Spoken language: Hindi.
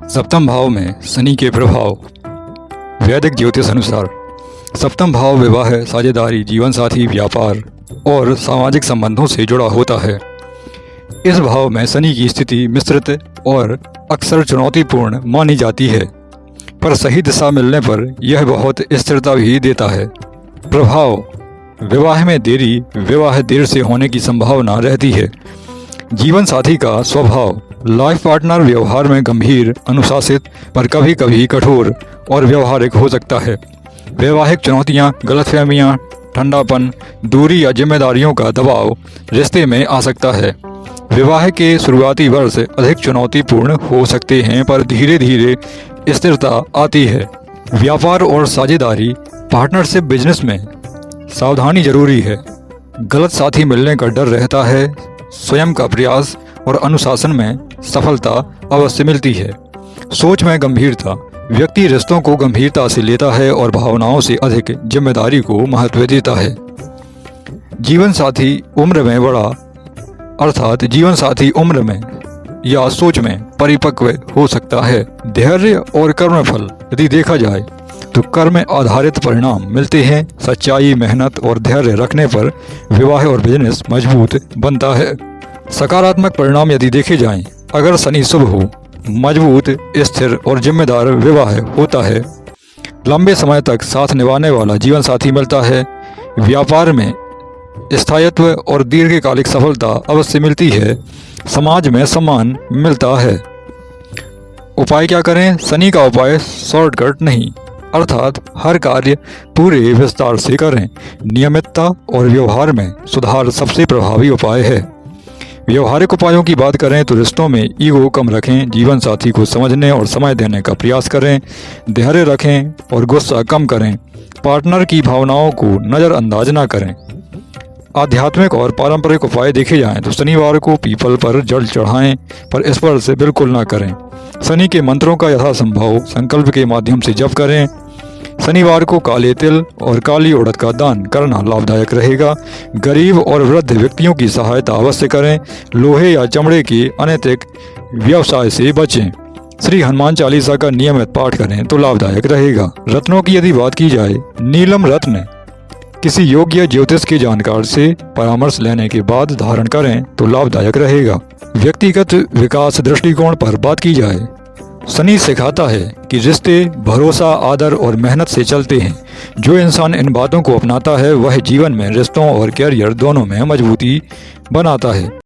सप्तम भाव में शनि के प्रभाव। वैदिक ज्योतिष अनुसार सप्तम भाव विवाह, साझेदारी, जीवन साथी, व्यापार और सामाजिक संबंधों से जुड़ा होता है। इस भाव में शनि की स्थिति मिश्रित और अक्सर चुनौतीपूर्ण मानी जाती है, पर सही दिशा मिलने पर यह बहुत स्थिरता भी देता है। प्रभाव: विवाह में देरी, विवाह देर से होने की संभावना रहती है। जीवन साथी का स्वभाव: लाइफ पार्टनर व्यवहार में गंभीर, अनुशासित, पर कभी कभी कठोर और व्यवहारिक हो सकता है। वैवाहिक चुनौतियां, गलतफहमियां, ठंडापन, दूरी या जिम्मेदारियों का दबाव रिश्ते में आ सकता है। विवाह के शुरुआती वर्ष अधिक चुनौतीपूर्ण हो सकते हैं, पर धीरे धीरे स्थिरता आती है। व्यापार और साझेदारी: पार्टनरशिप बिजनेस में सावधानी जरूरी है। गलत साथी मिलने का डर रहता है। स्वयं का प्रयास और अनुशासन में सफलता अवश्य मिलती है। सोच में गंभीरता: व्यक्ति रिश्तों को गंभीरता से लेता है और भावनाओं से अधिक जिम्मेदारी को महत्व देता है। जीवन साथी उम्र में बड़ा, अर्थात जीवन साथी उम्र में या सोच में परिपक्व हो सकता है। धैर्य और कर्मफल: यदि देखा जाए तो कर्म आधारित परिणाम मिलते हैं। सच्चाई, मेहनत और धैर्य रखने पर विवाह और बिजनेस मजबूत बनता है। सकारात्मक परिणाम यदि देखे जाएं, अगर शनि शुभ हो, मजबूत, स्थिर और जिम्मेदार विवाह होता है। लंबे समय तक साथ निभाने वाला जीवन साथी मिलता है। व्यापार में स्थायित्व और दीर्घकालिक सफलता अवश्य मिलती है। समाज में सम्मान मिलता है। उपाय क्या करें? शनि का उपाय शॉर्टकट नहीं, अर्थात हर कार्य पूरे विस्तार से करें। नियमितता और व्यवहार में सुधार सबसे प्रभावी उपाय है। व्यवहारिक उपायों की बात करें तो रिश्तों में ईगो कम रखें, जीवन साथी को समझने और समय देने का प्रयास करें, धैर्य रखें और गुस्सा कम करें, पार्टनर की भावनाओं को नज़रअंदाज न करें। आध्यात्मिक और पारंपरिक उपाय देखे जाएं तो शनिवार को पीपल पर जल चढ़ाएं, पर स्पर्श बिल्कुल न करें। शनि के मंत्रों का यथासंभव संकल्प के माध्यम से जप करें। शनिवार को काले तिल और काली उड़द का दान करना लाभदायक रहेगा। गरीब और वृद्ध व्यक्तियों की सहायता अवश्य करें। लोहे या चमड़े के अनैतिक व्यवसाय से बचें। श्री हनुमान चालीसा का नियमित पाठ करें तो लाभदायक रहेगा। रत्नों की यदि बात की जाए, नीलम रत्न किसी योग्य ज्योतिष के जानकार से परामर्श लेने के बाद धारण करें तो लाभदायक रहेगा। व्यक्तिगत विकास दृष्टिकोण पर बात की जाए, शनि सिखाता है कि रिश्ते भरोसा, आदर और मेहनत से चलते हैं। जो इंसान इन बातों को अपनाता है वह जीवन में रिश्तों और कैरियर दोनों में मजबूती बनाता है।